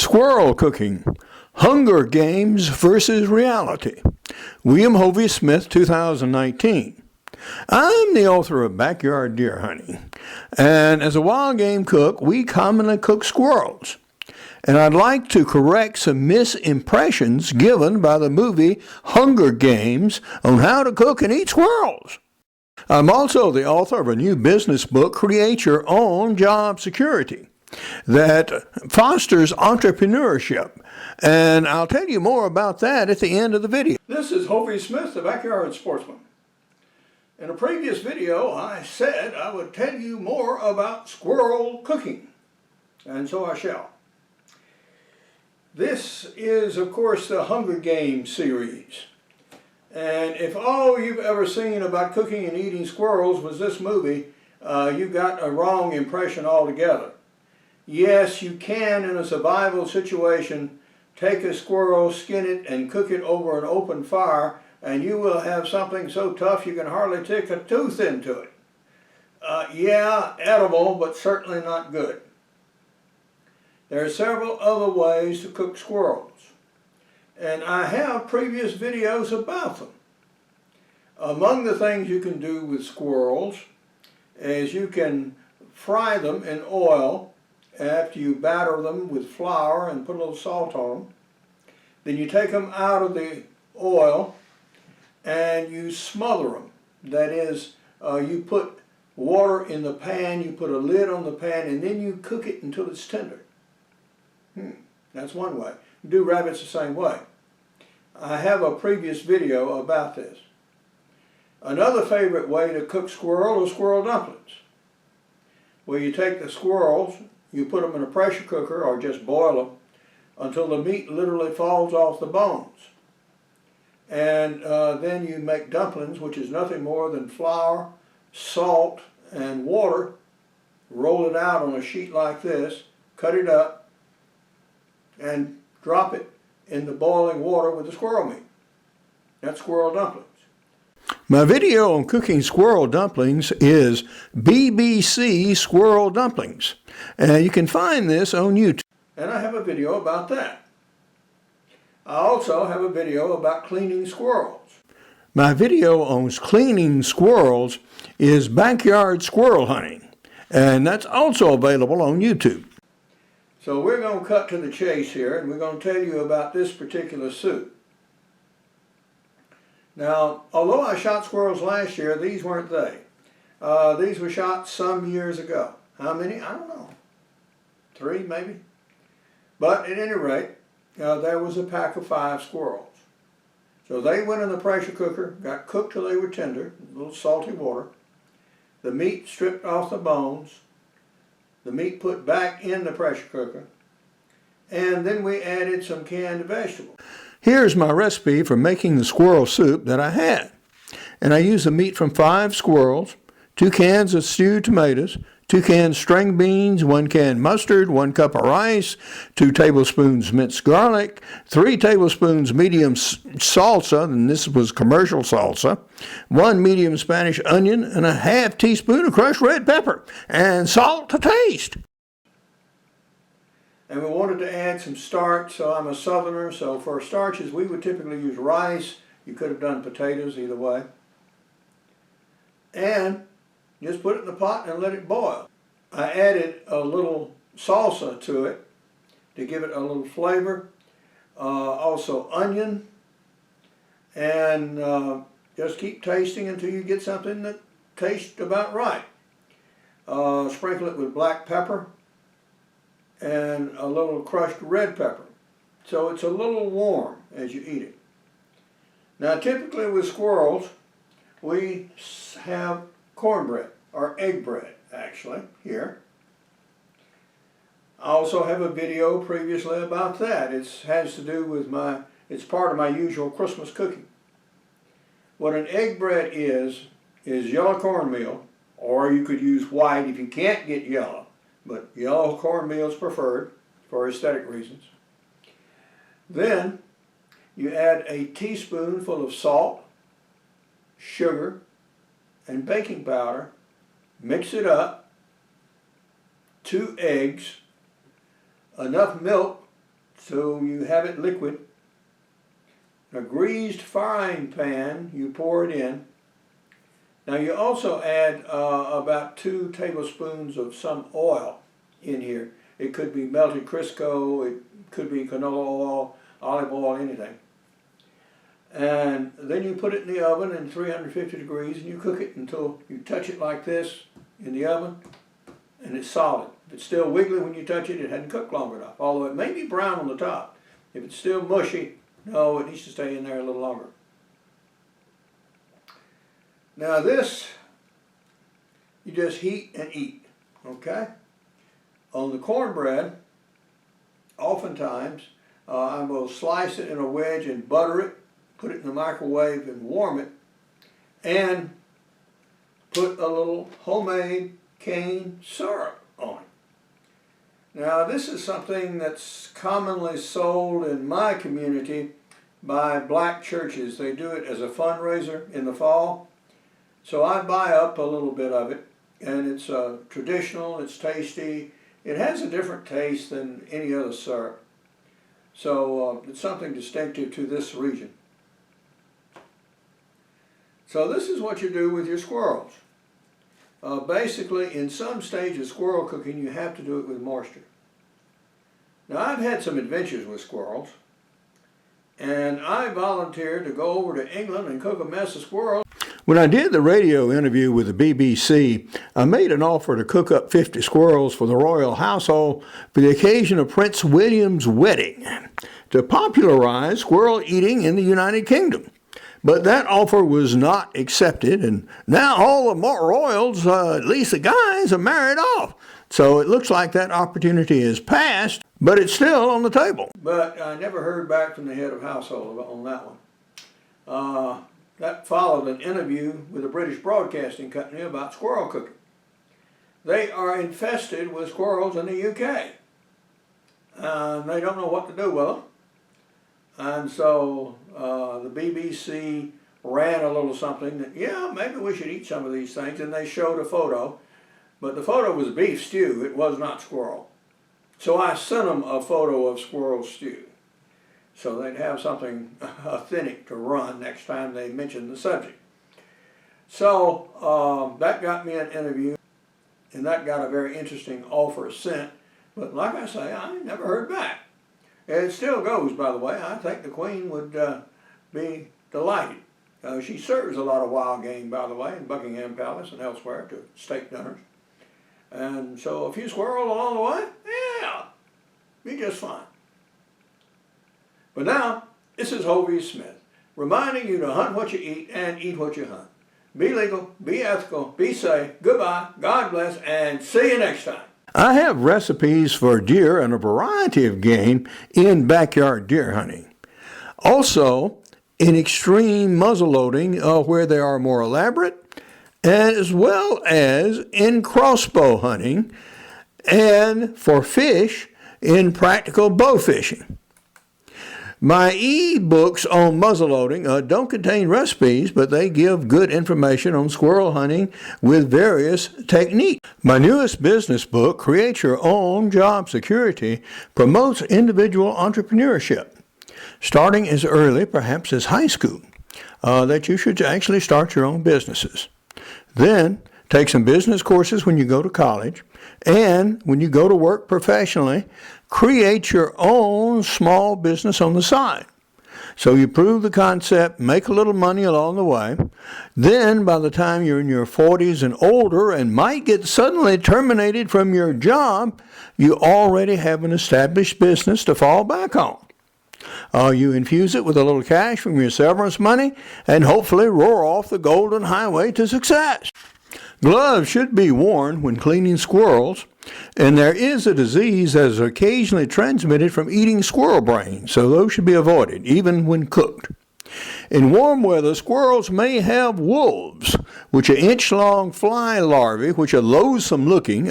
Squirrel cooking, Hunger Games versus reality. William Hovey Smith, 2019. I'm the author of Backyard Deer Hunting, and as a wild game cook, we commonly cook squirrels. And I'd like to correct some misimpressions given by the movie Hunger Games on how to cook and eat squirrels. I'm also the author of a new business book, Create Your Own Job Security, that fosters entrepreneurship. And I'll tell you more about that at the end of the video. This is Hovey Smith, the Backyard Sportsman. In a previous video, I said I would tell you more about squirrel cooking, and so I shall. This is, of course, the Hunger Games series. And if all you've ever seen about cooking and eating squirrels was this movie, you got a wrong impression altogether. Yes, you can, in a survival situation, take a squirrel, skin it, and cook it over an open fire, and you will have something so tough you can hardly take a tooth into it. Yeah, edible, but certainly not good. There are several other ways to cook squirrels, and I have previous videos about them. Among the things you can do with squirrels is you can fry them in oil after you batter them with flour and put a little salt on them. Then you take them out of the oil and you smother them. That is, you put water in the pan, you put a lid on the pan, and then you cook it until it's tender. That's one way. You do rabbits the same way. I have a previous video about this. Another favorite way to cook squirrel is squirrel dumplings, where you take the squirrels, you put them in a pressure cooker or just boil them until the meat literally falls off the bones. And then you make dumplings, which is nothing more than flour, salt, and water. Roll it out on a sheet like this, cut it up, and drop it in the boiling water with the squirrel meat. That's squirrel dumplings. My video on cooking squirrel dumplings is BBC Squirrel Dumplings, and you can find this on YouTube. And I have a video about that. I also have a video about cleaning squirrels. My video on cleaning squirrels is Backyard Squirrel Hunting, and that's also available on YouTube. So we're going to cut to the chase here, and we're going to tell you about this particular soup. Now, although I shot squirrels last year, these weren't they. These were shot some years ago. How many? I don't know. 3 maybe? But at any rate, there was a pack of 5 squirrels. So they went in the pressure cooker, got cooked till they were tender, a little salty water. The meat stripped off the bones. The meat put back in the pressure cooker, and then we added some canned vegetables. Here's my recipe for making the squirrel soup that I had. And I used the meat from 5 squirrels, 2 cans of stewed tomatoes, 2 cans string beans, 1 can mustard, 1 cup of rice, 2 tablespoons minced garlic, 3 tablespoons medium salsa, and this was commercial salsa, 1 medium Spanish onion, and a ½ teaspoon of crushed red pepper, and salt to taste. And we wanted to add some starch, so I'm a southerner, so for starches we would typically use rice. You could have done potatoes, either way. And just put it in the pot and let it boil. I added a little salsa to it to give it a little flavor. Also onion. And just keep tasting until you get something that tastes about right. Sprinkle it with black pepper and a little crushed red pepper. So it's a little warm as you eat it. Now typically with squirrels, we have cornbread, or egg bread, actually, here. I also have a video previously about that. It has to do with it's part of my usual Christmas cooking. What an egg bread is yellow cornmeal, or you could use white if you can't get yellow, but yellow cornmeal is preferred for aesthetic reasons. Then you add a teaspoonful of salt, sugar, and baking powder. Mix it up, 2 eggs, enough milk so you have it liquid. In a greased frying pan, you pour it in. Now you also add about 2 tablespoons of some oil in here. It could be melted Crisco, it could be canola oil, olive oil, anything. And then you put it in the oven in 350 degrees and you cook it until you touch it like this in the oven and it's solid. If it's still wiggly when you touch it, it hadn't cooked long enough, although it may be brown on the top. If it's still mushy, no, it needs to stay in there a little longer. Now this, you just heat and eat, okay? On the cornbread, oftentimes, I will slice it in a wedge and butter it, put it in the microwave and warm it, and put a little homemade cane syrup on it. Now this is something that's commonly sold in my community by black churches. They do it as a fundraiser in the fall. So I buy up a little bit of it, and it's traditional, it's tasty. It has a different taste than any other syrup. So it's something distinctive to this region. So this is what you do with your squirrels. Basically, in some stage of squirrel cooking, you have to do it with moisture. Now, I've had some adventures with squirrels, and I volunteered to go over to England and cook a mess of squirrels. When I did the radio interview with the BBC, I made an offer to cook up 50 squirrels for the royal household for the occasion of Prince William's wedding, to popularize squirrel eating in the United Kingdom. But that offer was not accepted, and now all the royals, at least the guys, are married off. So it looks like that opportunity is passed, but it's still on the table. But I never heard back from the head of household on that one. That followed an interview with a British broadcasting company about squirrel cooking. They are infested with squirrels in the UK. And they don't know what to do with them. And so the BBC ran a little something that, yeah, maybe we should eat some of these things. And they showed a photo. But the photo was beef stew. It was not squirrel. So I sent them a photo of squirrel stew, so they'd have something authentic to run next time they mention the subject. So that got me an interview, and that got a very interesting offer sent. But like I say, I never heard back. It still goes, by the way. I think the Queen would be delighted. She serves a lot of wild game, by the way, in Buckingham Palace and elsewhere to state dinners. And so a few squirrels along the way, yeah, be just fine. But now, this is Hovey Smith, reminding you to hunt what you eat and eat what you hunt. Be legal, be ethical, be safe, goodbye, God bless, and see you next time. I have recipes for deer and a variety of game in backyard deer hunting. Also, in extreme muzzleloading where they are more elaborate, as well as in crossbow hunting, and for fish in practical bow fishing. My e-books on muzzleloading don't contain recipes, but they give good information on squirrel hunting with various techniques. My newest business book, Create Your Own Job Security, promotes individual entrepreneurship, starting as early, perhaps as high school, that you should actually start your own businesses. Then take some business courses when you go to college, and when you go to work professionally, create your own small business on the side. So you prove the concept, make a little money along the way. Then by the time you're in your 40s and older and might get suddenly terminated from your job, you already have an established business to fall back on. You infuse it with a little cash from your severance money and hopefully roar off the golden highway to success. Gloves should be worn when cleaning squirrels, and there is a disease that is occasionally transmitted from eating squirrel brains, so those should be avoided, even when cooked. In warm weather, squirrels may have wolves, which are inch-long fly larvae, which are loathsome looking,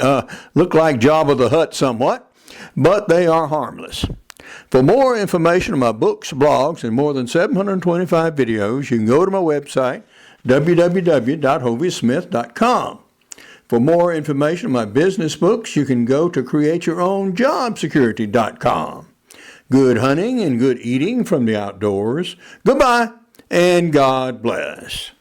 look like Jabba the Hutt somewhat, but they are harmless. For more information on my books, blogs, and more than 725 videos, you can go to my website, www.hoveysmith.com. For more information on my business books, you can go to createyourownjobsecurity.com. good hunting and good eating from the outdoors. Goodbye, and God bless.